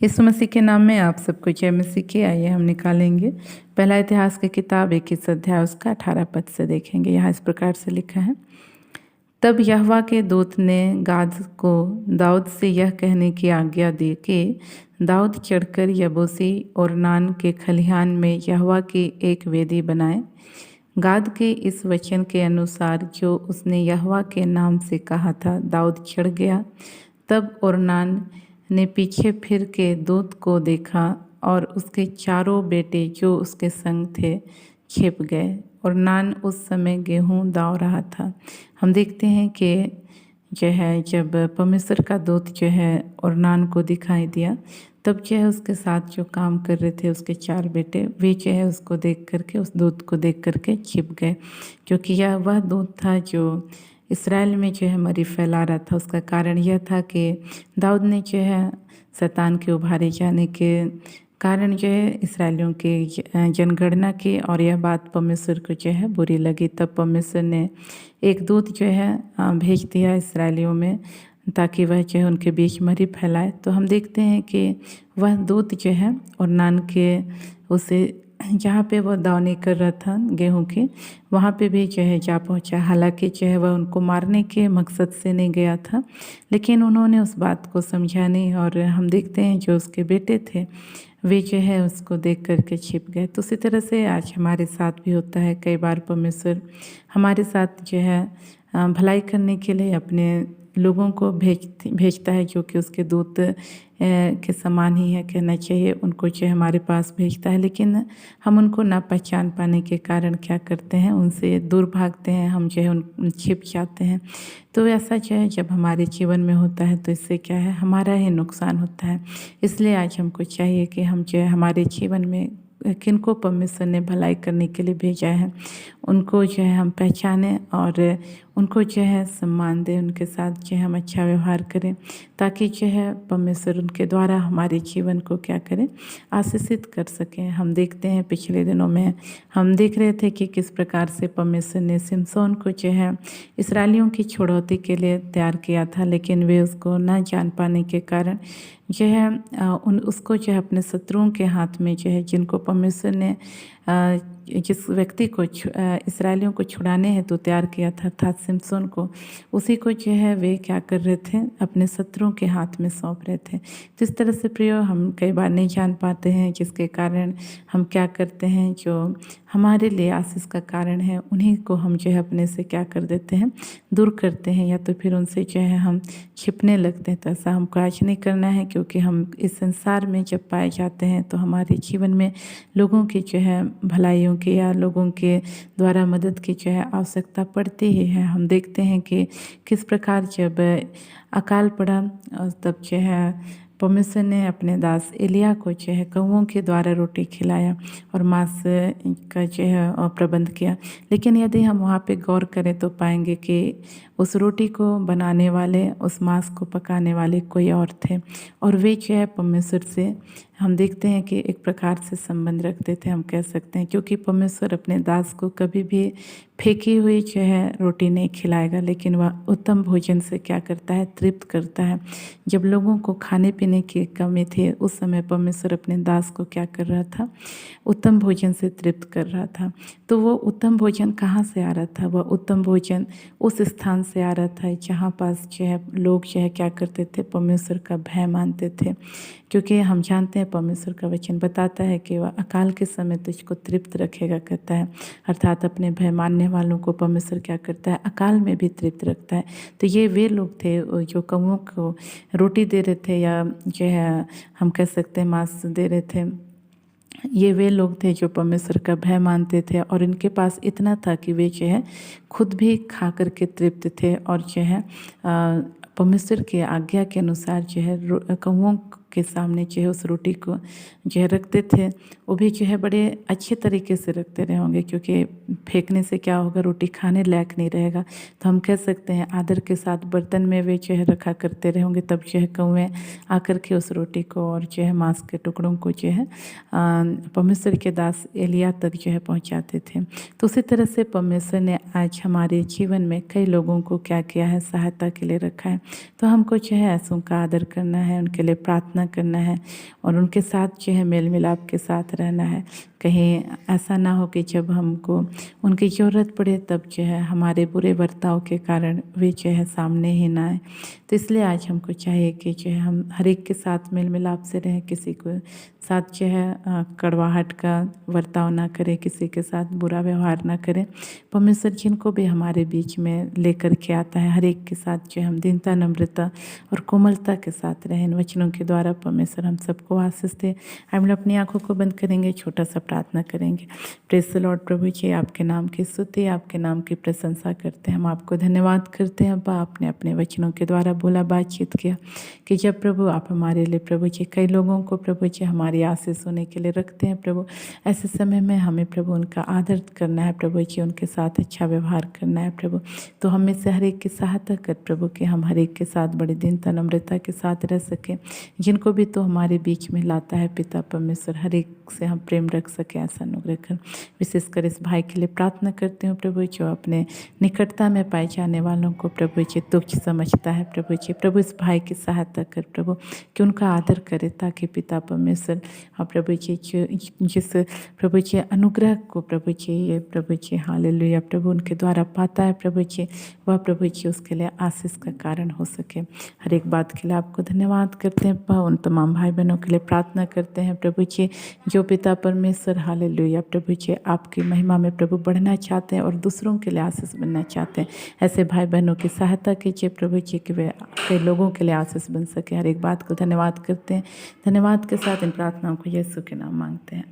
यीशु मसीह के नाम में आप सबको जय मसीह की। आइए हम निकालेंगे पहला इतिहास की किताब 21 अध्याय उसका 18 पद से देखेंगे। यहाँ इस प्रकार से लिखा है, तब यहोवा के दूत ने गाद को दाऊद से यह कहने की आज्ञा दी कि दाऊद चढ़कर यबूसी और नान के खलिहान में यहोवा की एक वेदी बनाए। गाद के इस वचन के अनुसार जो उसने यहोवा के नाम से कहा था, दाऊद चढ़ गया। तब ओरनान ने पीछे फिर के दूत को देखा और उसके चारों बेटे जो उसके संग थे छिप गए। ओरनान उस समय गेहूं दाव रहा था। हम देखते हैं कि जो है जब परमेश्वर का दूत जो है ओरनान को दिखाई दिया, तब जो है उसके साथ जो काम कर रहे थे उसके 4 बेटे, वे जो है उसको देख करके, उस दूत को देख करके छिप गए, क्योंकि यह वह दूत था जो इसराइल में जो है मरी फैला रहा था। उसका कारण यह था कि दाऊद ने जो है शैतान के उभारे जाने के कारण जो है इसराइलियों के जनगणना की, और यह बात परमेश्वर को जो है बुरी लगी। तब परमेश्वर ने एक दूत जो है भेज दिया इसराइलियों में, ताकि वह जो है उनके बीच मरी फैलाए। तो हम देखते हैं कि वह दूत जो है ओरनान के उसे जहाँ पे वह दावनी कर रहा था गेहूं की, वहाँ पे भी जो है जा पहुँचा। हालांकि जो है वह उनको मारने के मकसद से नहीं गया था, लेकिन उन्होंने उस बात को समझा नहीं, और हम देखते हैं जो उसके बेटे थे वे जो है उसको देख करके छिप गए। तो उसी तरह से आज हमारे साथ भी होता है। कई बार परमेश्वर हमारे साथ जो है भलाई करने के लिए अपने लोगों को भेजता है, जो कि उसके दूत के समान ही है कहना चाहिए। उनको जो है हमारे पास भेजता है, लेकिन हम उनको ना पहचान पाने के कारण क्या करते हैं, उनसे दूर भागते हैं, हम जो है उन छिप जाते हैं। तो ऐसा जो है जब हमारे जीवन में होता है तो इससे क्या है, हमारा ही नुकसान होता है। इसलिए आज हमको चाहिए कि हम जो है हमारे जीवन में किनको परमेश्वर ने भलाई करने के लिए भेजा है, उनको जो है हम पहचानें और उनको जो है सम्मान दें, उनके साथ जो है हम अच्छा व्यवहार करें, ताकि जो है परमेश्वर उनके द्वारा हमारे जीवन को क्या करें, आशीषित कर सकें। हम देखते हैं पिछले दिनों में हम देख रहे थे कि किस प्रकार से परमेश्वर ने शिमशोन को जो है इसराइलियों की छुड़ौती के लिए तैयार किया था, लेकिन वे उसको न जान पाने के कारण जो है उसको जो है अपने शत्रुओं के हाथ में जो है, जिनको परमेश्वर ने जिस व्यक्ति को इसराइलियों को छुड़ाने हेतु तैयार किया था अर्थात शिमशोन को, उसी को जो है वे क्या कर रहे थे, अपने शत्रुओं के हाथ में सौंप रहे थे। तो इस तरह से प्रियो हम कई बार नहीं जान पाते हैं, जिसके कारण हम क्या करते हैं, जो हमारे लिए आशीष का कारण है उन्हीं को हम जो है अपने से क्या कर देते हैं, दूर करते हैं, या तो फिर उनसे जो है हम छिपने लगते हैं। तो ऐसा हमको आज नहीं करना है, क्योंकि हम इस संसार में जब पाए जाते हैं तो हमारे जीवन में लोगों की जो है भलाइयों की या लोगों के द्वारा मदद की जो है आवश्यकता पड़ती ही है। हम देखते हैं कि किस प्रकार जब अकाल पड़ा तब जो है परमेश्वर ने अपने दास एलिया को जो है कौवों के द्वारा रोटी खिलाया और मांस का जो है प्रबंध किया। लेकिन यदि हम वहाँ पे गौर करें तो पाएंगे कि उस रोटी को बनाने वाले, उस मांस को पकाने वाले कोई और थे, और वे जो है परमेश्वर से हम देखते हैं कि एक प्रकार से संबंध रखते थे, हम कह सकते हैं, क्योंकि परमेश्वर अपने दास को कभी भी फेंकी हुई जो है रोटी नहीं खिलाएगा, लेकिन वह उत्तम भोजन से क्या करता है, तृप्त करता है। जब लोगों को खाने पीने की कमी थी उस समय परमेश्वर अपने दास को क्या कर रहा था, उत्तम भोजन से तृप्त कर रहा था। तो वो उत्तम भोजन कहाँ से आ रहा था, वह उत्तम भोजन उस स्थान से आ रहा था जहाँ पास जो है लोग जो है क्या करते थे, परमेश्वर का भय मानते थे। क्योंकि हम जानते हैं परमेश्वर का वचन बताता है कि वह अकाल के समय तुझको तृप्त रखेगा कहता है, अर्थात अपने भय मानने वालों को परमेश्वर क्या करता है, अकाल में भी तृप्त रखता है। तो ये वे लोग थे जो कौवों को रोटी दे रहे थे, या जो है हम कह सकते हैं मांस दे रहे थे। ये वे लोग थे जो परमेश्वर का भय मानते थे, और इनके पास इतना था कि वे जो है खुद भी खा करके तृप्त थे, और जो है परमेश्वर के आज्ञा के अनुसार जो है कौवों के सामने जो है उस रोटी को जो है रखते थे। वो भी जो है बड़े अच्छे तरीके से रखते रहे होंगे, क्योंकि फेंकने से क्या होगा, रोटी खाने लायक नहीं रहेगा। तो हम कह सकते हैं आदर के साथ बर्तन में वे जो है रखा करते रहे होंगे, तब जो है कौवे आकर के उस रोटी को और जो है मांस के टुकड़ों को जो है परमेश्वर के दास एलिया तक जो है पहुंचाते थे। तो उसी तरह से परमेश्वर ने आज हमारे जीवन में कई लोगों को क्या किया है, सहायता के लिए रखा है। तो हमको जो है ऐसों का आदर करना है, उनके लिए प्रार्थना प्रार्थना करना है और उनके साथ जो है मेल मिलाप के साथ रहना है। कहीं ऐसा ना हो कि जब हमको उनकी ज़रूरत पड़े तब जो है हमारे बुरे बर्ताव के कारण वे जो है सामने ही ना आए। तो इसलिए आज हमको चाहिए कि जो है हम हर एक के साथ मेल मिलाप से रहें, किसी को साथ जो है कड़वाहट का बर्ताव ना करें, किसी के साथ बुरा व्यवहार ना करें। परमेश्वर जिनको भी हमारे बीच में लेकर के आता है, हर एक के साथ जो है हम दीनता, नम्रता और कोमलता के साथ रहें। इन वचनों के द्वारा परमेश्वर हम सबको आशीष दे। हम लोग अपनी आंखों को बंद करेंगे, छोटा सा प्रार्थना करेंगे। Praise the lord. प्रभु जी, आपके नाम की स्तुति, आपके नाम की प्रशंसा करते हैं। हम आपको धन्यवाद करते हैं। अब्बा, आपने अपने वचनों के द्वारा बोला, बातचीत किया कि जब प्रभु आप हमारे लिए प्रभु जी कई लोगों को प्रभु जी हमारी आशीष होने के लिए रखते हैं प्रभु, ऐसे समय में हमें प्रभु उनका आदर करना है प्रभु जी, उनके साथ अच्छा व्यवहार करना है प्रभु। तो हमें से हर एक की सहायता कर प्रभु कि हम हर एक के साथ बड़ी दीनता, नम्रता के साथ रह सकें। जिनको भी तो हमारे बीच में लाता है पिता परमेश्वर, हर एक से हम प्रेम रख सकें, ऐसा अनुग्रह कर। विशेषकर इस भाई के लिए प्रार्थना करती हूँ प्रभु, जो अपने निकटता में पाए जाने वालों को प्रभु जी तुच्छ समझता है प्रभु जी। प्रभु इस भाई की सहायता कर प्रभु, कि उनका आदर करे, ताकि पिता परमेश्वर हाँ प्रभु जी जिस प्रभु जी अनुग्रह को प्रभु जी ये प्रभु जी हालेलुया प्रभु उनके द्वारा पाता है प्रभु जी, वह प्रभु जी उसके लिए आशीष का कारण हो सके। हर एक बात के लिए आपको धन्यवाद करते हैं। उन तमाम भाई बहनों के लिए प्रार्थना करते हैं प्रभु जी, जो पिता परमेश्वर हालेलुया प्रभु जी आपकी महिमा में प्रभु बढ़ना चाहते हैं और दूसरों के लिए आशीष बनना चाहते हैं। ऐसे भाई बहनों की सहायता कीजिए प्रभु जी, कि वे कई लोगों के लिए आशीष बन सके। हर एक बात को धन्यवाद करते हैं। धन्यवाद के साथ इन प्रार्थनाओं को यीशु के नाम मांगते हैं।